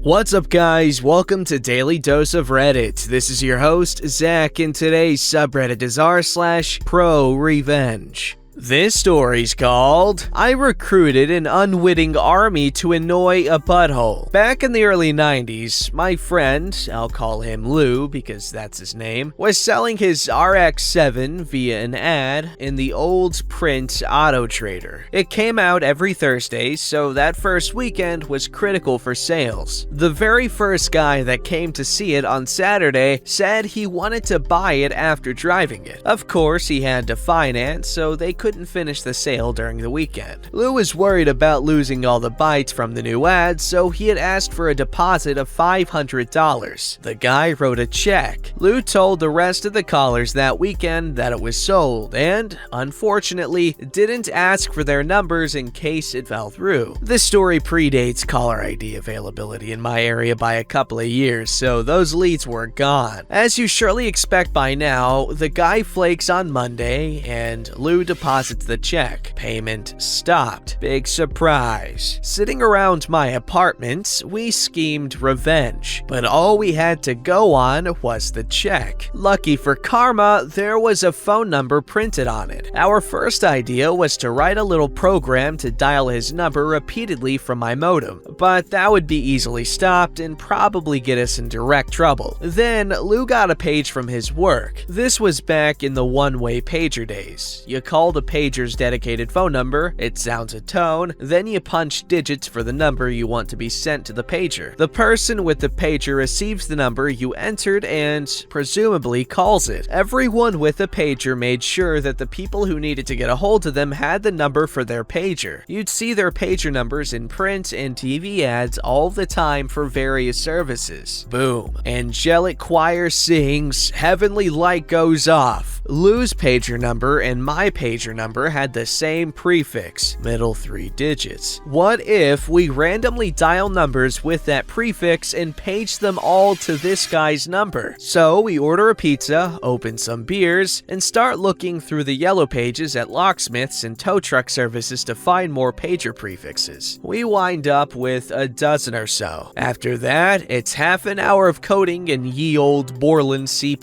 What's up, guys? Welcome to Daily Dose of Reddit. This is your host, Zach, and today's subreddit is r/ProRevenge. This story's called, I Recruited an Unwitting Army to Annoy a Butthole. Back in the early 90s, my friend, I'll call him Lou because that's his name, was selling his RX-7 via an ad in the old print Auto Trader. It came out every Thursday, so that first weekend was critical for sales. The very first guy that came to see it on Saturday said he wanted to buy it after driving it. Of course, he had to finance, so they couldn't finish the sale during the weekend. Lou was worried about losing all the bites from the new ad, so he had asked for a deposit of $500. The guy wrote a check. Lou told the rest of the callers that weekend that it was sold and, unfortunately, didn't ask for their numbers in case it fell through. This story predates caller ID availability in my area by a couple of years, so those leads were gone. As you surely expect by now, the guy flakes on Monday and Lou deposits the check. Payment stopped. Big surprise. Sitting around my apartment, we schemed revenge, but all we had to go on was the check. Lucky for karma, there was a phone number printed on it. Our first idea was to write a little program to dial his number repeatedly from my modem, but that would be easily stopped and probably get us in direct trouble. Then, Lou got a page from his work. This was back in the one-way pager days. You called a pager's dedicated phone number, it sounds a tone, then you punch digits for the number you want to be sent to the pager. The person with the pager receives the number you entered and presumably calls it. Everyone with a pager made sure that the people who needed to get a hold of them had the number for their pager. You'd see their pager numbers in print and TV ads all the time for various services. Boom. Angelic choir sings, heavenly light goes off. Lou's pager number and my pager number had the same prefix, middle 3 digits. What if we randomly dial numbers with that prefix and page them all to this guy's number? So we order a pizza, open some beers, and start looking through the yellow pages at locksmiths and tow truck services to find more pager prefixes. We wind up with a dozen or so. After that, it's half an hour of coding in ye old Borland C++.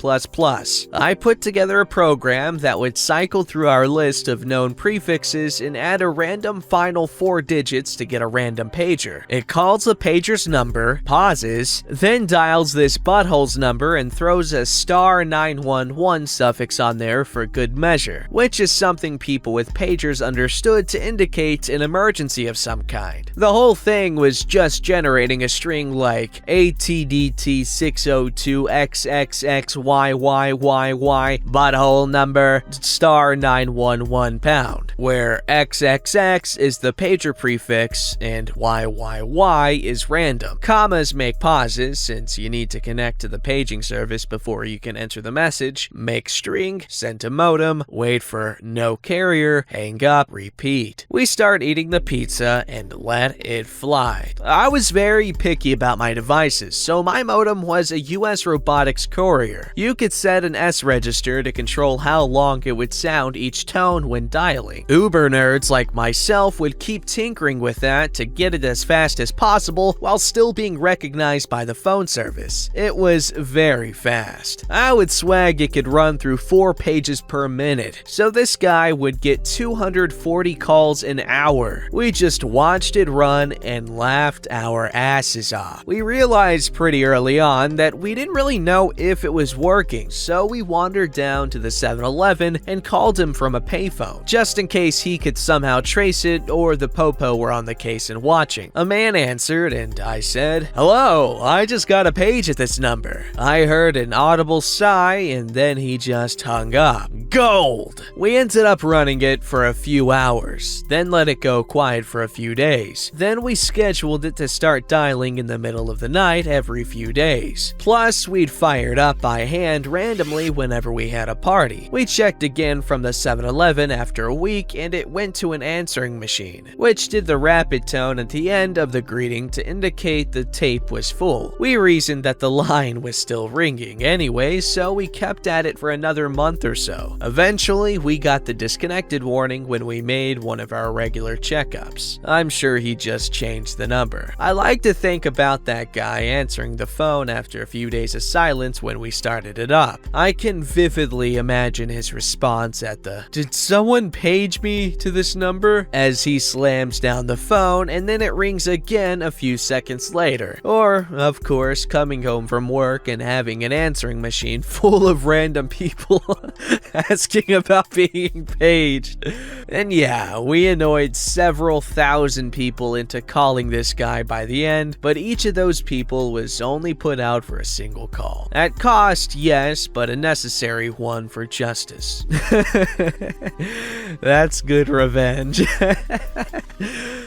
I put together a program that would cycle through our list of known prefixes and add a random final 4 digits to get a random pager. It calls the pager's number, pauses, then dials this butthole's number and throws a *911 suffix on there for good measure, which is something people with pagers understood to indicate an emergency of some kind. The whole thing was just generating a string like ATDT602XXXYYYY butthole number *911#, where XXX is the pager prefix and YYY is random. Commas make pauses since you need to connect to the paging service before you can enter the message, make string, send to modem, wait for no carrier, hang up, repeat. We start eating the pizza and let it fly. I was very picky about my devices, so my modem was a US Robotics Courier. You could set an S register to control how long it would sound each tone when dialing. Uber nerds like myself would keep tinkering with that to get it as fast as possible while still being recognized by the phone service. It was very fast. I would swag it could run through 4 pages per minute, so this guy would get 240 calls an hour. We just watched it run and laughed our asses off. We realized pretty early on that we didn't really know if it was working, so we wandered down to the 7-Eleven and called him from a payphone, just in case he could somehow trace it or the popo were on the case and watching. A man answered and I said, "Hello, I just got a page at this number." I heard an audible sigh and then he just hung up. Gold! We ended up running it for a few hours, then let it go quiet for a few days. Then we scheduled it to start dialing in the middle of the night every few days. Plus, we'd fire it up by hand randomly whenever we had a party. We checked again from the 7-Eleven after a week and it went to an answering machine, which did the rapid tone at the end of the greeting to indicate the tape was full. We reasoned that the line was still ringing anyway, so we kept at it for another month or so. Eventually, we got the disconnected warning when we made one of our regular checkups. I'm sure he just changed the number. I like to think about that guy answering the phone after a few days of silence when we started it up. I can vividly imagine his response at the "Did someone page me to this number?" as he slams down the phone and then it rings again a few seconds later. Or, of course, coming home from work and having an answering machine full of random people asking about being paged. And yeah, we annoyed several thousand people into calling this guy by the end, but each of those people was only put out for a single call. At cost, yes, but a necessary one for justice. That's good revenge.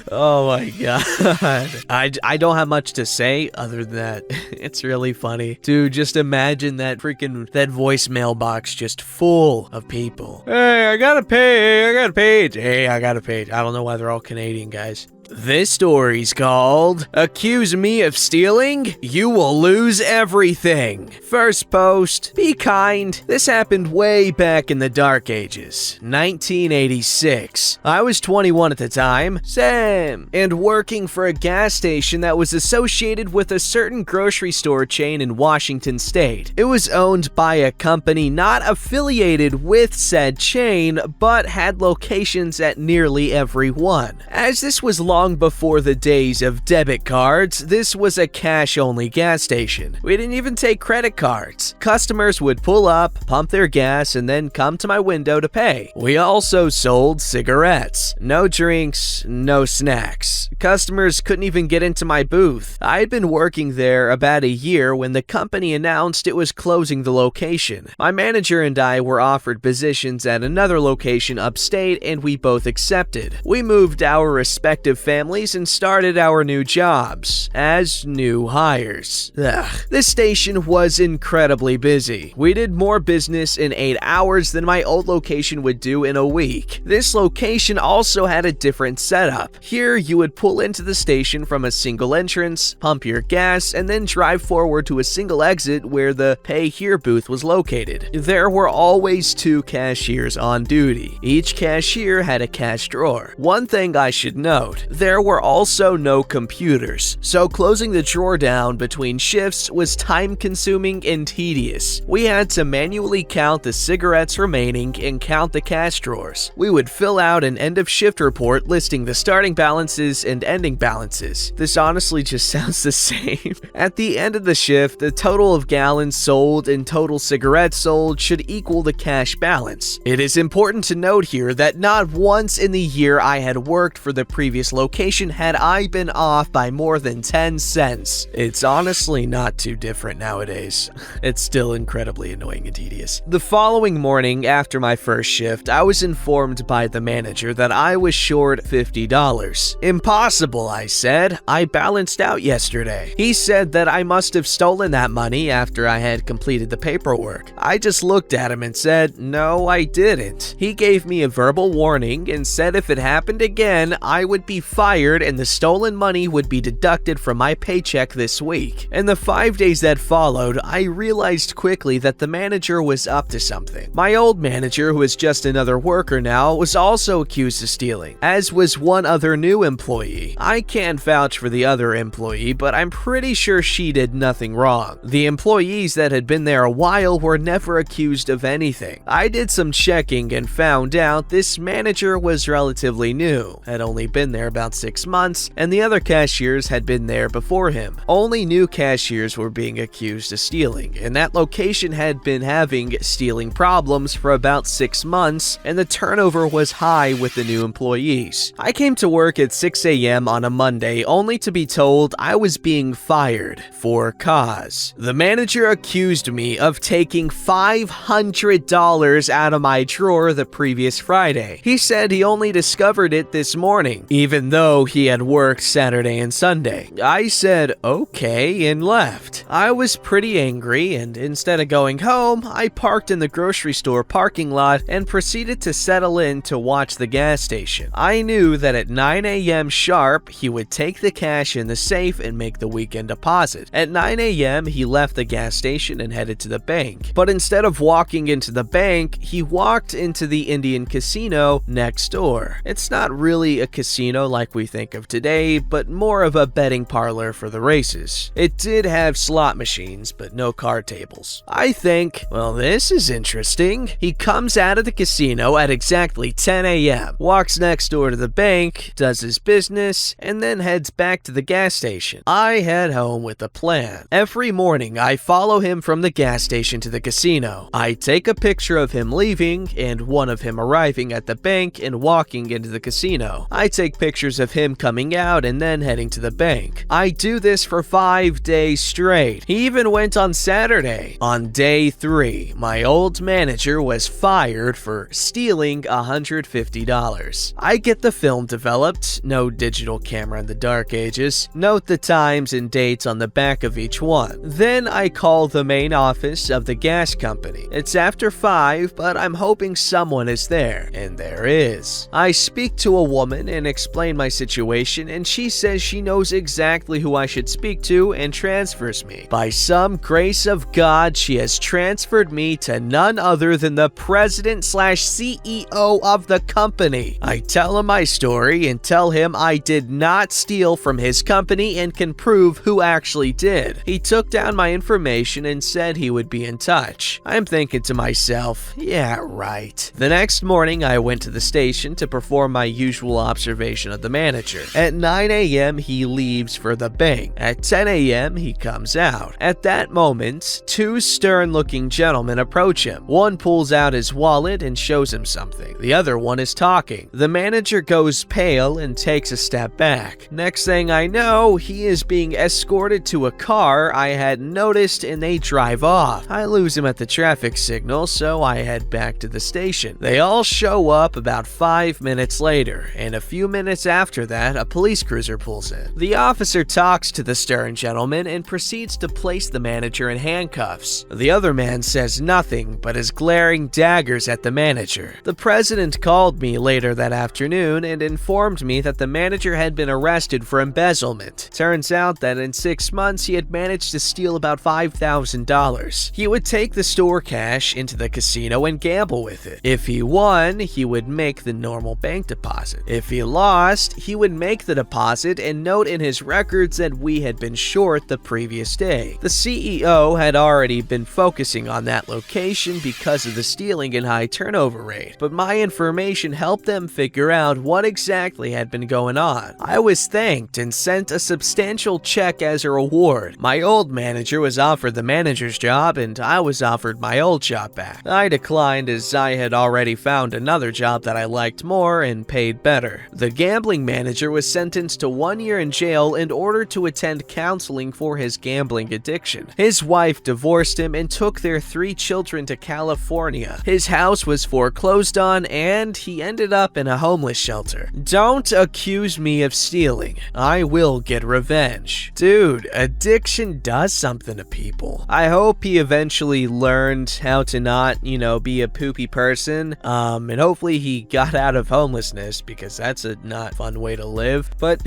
Oh my god. I don't have much to say other than that it's really funny to just imagine that voicemail box just full of people. Hey, I got a page. Hey, I got a page. I don't know why they're all Canadian guys. This story's called Accuse Me of Stealing? You Will Lose Everything. First post, be kind. This happened way back in the dark ages, 1986. I was 21 at the time, Sam, and working for a gas station that was associated with a certain grocery store chain in Washington state. It was owned by a company not affiliated with said chain, but had locations at nearly every one. As this was long before the days of debit cards, this was a cash-only gas station. We didn't even take credit cards. Customers would pull up, pump their gas, and then come to my window to pay. We also sold cigarettes. No drinks, no snacks. Customers couldn't even get into my booth. I had been working there about a year when the company announced it was closing the location. My manager and I were offered positions at another location upstate, and we both accepted. We moved our respective families and started our new jobs as new hires. This station was incredibly busy. We did more business in 8 hours than my old location would do in a week. This location also had a different setup. Here, you would pull into the station from a single entrance, pump your gas, and then drive forward to a single exit where the Pay Here booth was located. There were always 2 cashiers on duty. Each cashier had a cash drawer. One thing I should note, there were also no computers, so closing the drawer down between shifts was time-consuming and tedious. We had to manually count the cigarettes remaining and count the cash drawers. We would fill out an end-of-shift report listing the starting balances and ending balances. This honestly just sounds the same. At the end of the shift, the total of gallons sold and total cigarettes sold should equal the cash balance. It is important to note here that not once in the year I had worked for the previous location had I been off by more than 10 cents. It's honestly not too different nowadays. It's still incredibly annoying and tedious. The following morning after my first shift, I was informed by the manager that I was short $50. Impossible, I said. I balanced out yesterday. He said that I must have stolen that money after I had completed the paperwork. I just looked at him and said, no, I didn't. He gave me a verbal warning and said if it happened again, I would be fired and the stolen money would be deducted from my paycheck this week. In the 5 days that followed, I realized quickly that the manager was up to something. My old manager, who is just another worker now, was also accused of stealing, as was one other new employee. I can't vouch for the other employee, but I'm pretty sure she did nothing wrong. The employees that had been there a while were never accused of anything. I did some checking and found out this manager was relatively new, had only been there about 6 months, and the other cashiers had been there before him. Only new cashiers were being accused of stealing, and that location had been having stealing problems for about 6 months, and the turnover was high with the new employees. I came to work at 6 a.m. on a Monday only to be told I was being fired for cause. The manager accused me of taking $500 out of my drawer the previous Friday. He said he only discovered it this morning. Even even though he had worked Saturday and Sunday. I said okay and left. I was pretty angry, and instead of going home, I parked in the grocery store parking lot and proceeded to settle in to watch the gas station. I knew that at 9 a.m. sharp, he would take the cash in the safe and make the weekend deposit. At 9 a.m., he left the gas station and headed to the bank. But instead of walking into the bank, he walked into the Indian casino next door. It's not really a casino like we think of today, but more of a betting parlor for the races. It did have slot machines, but no card tables. I think, well, this is interesting. He comes out of the casino at exactly 10 a.m., walks next door to the bank, does his business, and then heads back to the gas station. I head home with a plan. Every morning, I follow him from the gas station to the casino. I take a picture of him leaving and one of him arriving at the bank and walking into the casino. I take pictures of him coming out and then heading to the bank. I do this for 5 days straight. He even went on Saturday. On day 3, my old manager was fired for stealing $150. I get the film developed, no digital camera in the dark ages, note the times and dates on the back of each one. Then I call the main office of the gas company. It's after 5, but I'm hoping someone is there, and there is. I speak to a woman and explain my situation, and she says she knows exactly who I should speak to and transfers me. By some grace of God, she has transferred me to none other than the president/CEO of the company. I tell him my story and tell him I did not steal from his company and can prove who actually did. He took down my information and said he would be in touch. I'm thinking to myself, yeah, right. The next morning, I went to the station to perform my usual observation of the manager. At 9 a.m., he leaves for the bank. At 10 a.m., he comes out. At that moment, 2 stern-looking gentlemen approach him. One pulls out his wallet and shows him something. The other one is talking. The manager goes pale and takes a step back. Next thing I know, he is being escorted to a car I had noticed and they drive off. I lose him at the traffic signal, so I head back to the station. They all show up about 5 minutes later, and a few minutes after that, a police cruiser pulls in. The officer talks to the stern gentleman and proceeds to place the manager in handcuffs. The other man says nothing, but is glaring daggers at the manager. The president called me later that afternoon and informed me that the manager had been arrested for embezzlement. Turns out that in 6 months, he had managed to steal about $5,000. He would take the store cash into the casino and gamble with it. If he won, he would make the normal bank deposit. If he lost, he would make the deposit and note in his records that we had been short the previous day. The CEO had already been focusing on that location because of the stealing and high turnover rate, but my information helped them figure out what exactly had been going on. I was thanked and sent a substantial check as a reward. My old manager was offered the manager's job and I was offered my old job back. I declined as I had already found another job that I liked more and paid better. The gambling manager was sentenced to 1 year in jail in order to attend counseling for his gambling addiction. His wife divorced him and took their 3 children to California. His house was foreclosed on and he ended up in a homeless shelter. Don't accuse me of stealing. I will get revenge. Dude, addiction does something to people. I hope he eventually learned how to not, be a poopy person. And hopefully he got out of homelessness because that's a not fun way to live. But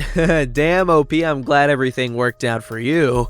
damn, OP, I'm glad everything worked out for you.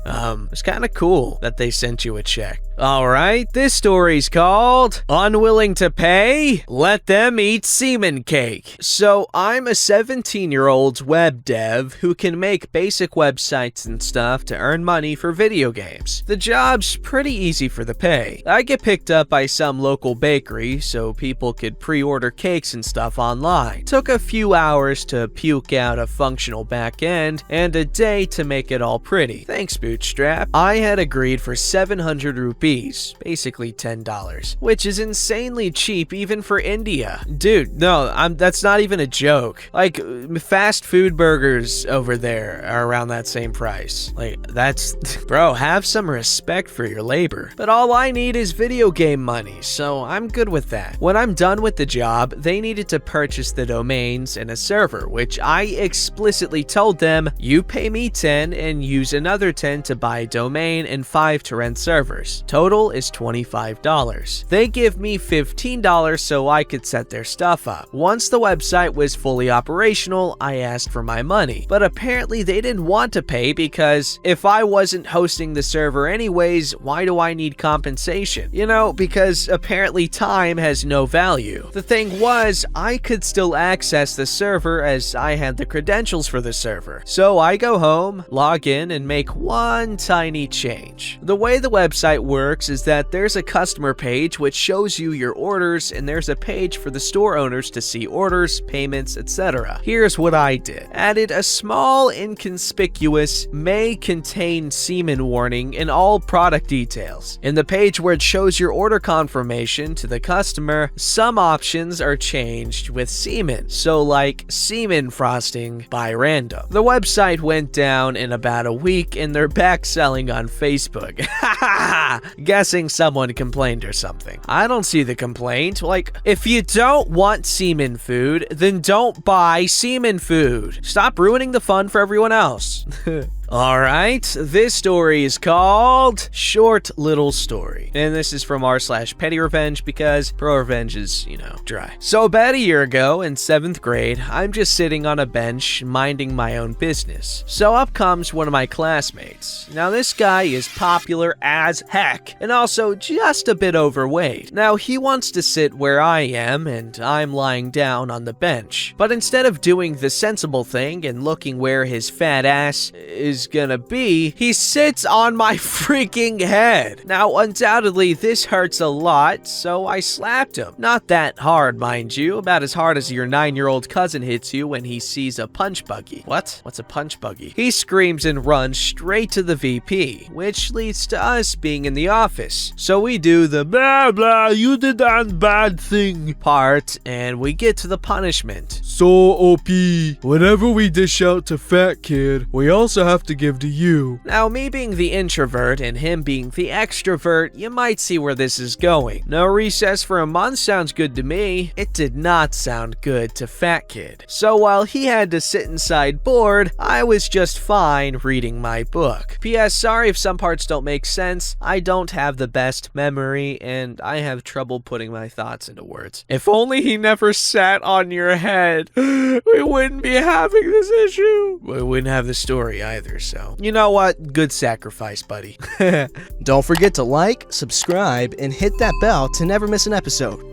It's kind of cool that they sent you a check. Alright, this story's called Unwilling to Pay? Let Them Eat Semen Cake. So, I'm a 17-year-old web dev who can make basic websites and stuff to earn money for video games. The job's pretty easy for the pay. I get picked up by some local bakery so people could pre-order cakes and stuff online. Took a few hours to puke out a functional back end and a day to make it all pretty. Thanks, Bootstrap. I had agreed for 700 rupees rupees, basically $10, which is insanely cheap even for India. Dude, no, that's not even a joke. Like, fast food burgers over there are around that same price. Like, that's, bro, have some respect for your labor. But all I need is video game money, so I'm good with that. When I'm done with the job, they needed to purchase the domains and a server, which I explicitly told them, you pay me 10 and use another 10 to buy a domain and 5 to rent servers. Total is $25. They give me $15 so I could set their stuff up. Once the website was fully operational, I asked for my money, but apparently they didn't want to pay because if I wasn't hosting the server anyways, why do I need compensation? You know, because apparently time has no value. The thing was, I could still access the server as I had the credentials for the server. So I go home, log in, and make one tiny change. The way the website works is that there's a customer page which shows you your orders, and there's a page for the store owners to see orders, payments, etc. Here's what I did. Added a small inconspicuous may contain semen warning in all product details. In the page where it shows your order confirmation to the customer, some options are changed with semen, so like semen frosting by random. The website went down in about a week and they're back selling on Facebook. Guessing someone complained or something. I don't see the complaint. Like, if you don't want semen food, then don't buy semen food. Stop ruining the fun for everyone else. Alright, this story is called Short Little Story. And this is from r/PettyRevenge because ProRevenge is, you know, dry. So about a year ago, in 7th grade, I'm just sitting on a bench minding my own business. So up comes one of my classmates. Now this guy is popular as heck, and also just a bit overweight. Now he wants to sit where I am, and I'm lying down on the bench. But instead of doing the sensible thing and looking where his fat ass is gonna be, he sits on my freaking head. Now, undoubtedly, this hurts a lot, so I slapped him. Not that hard, mind you, about as hard as your 9-year-old cousin hits you when he sees a punch buggy. What? What's a punch buggy? He screams and runs straight to the VP, which leads to us being in the office. So we do the blah blah, you did that bad thing part, and we get to the punishment. So OP, whenever we dish out to Fat Kid, we also have to give to you. Now, me being the introvert and him being the extrovert, you might see where this is going. No recess for a month sounds good to me. It did not sound good to Fat Kid. So while he had to sit inside bored, I was just fine reading my book. P.S. Sorry if some parts don't make sense. I don't have the best memory and I have trouble putting my thoughts into words. If only he never sat on your head, we wouldn't be having this issue. We wouldn't have the story either. So, you know what? Good sacrifice, buddy. Don't forget to like, subscribe, and hit that bell to never miss an episode.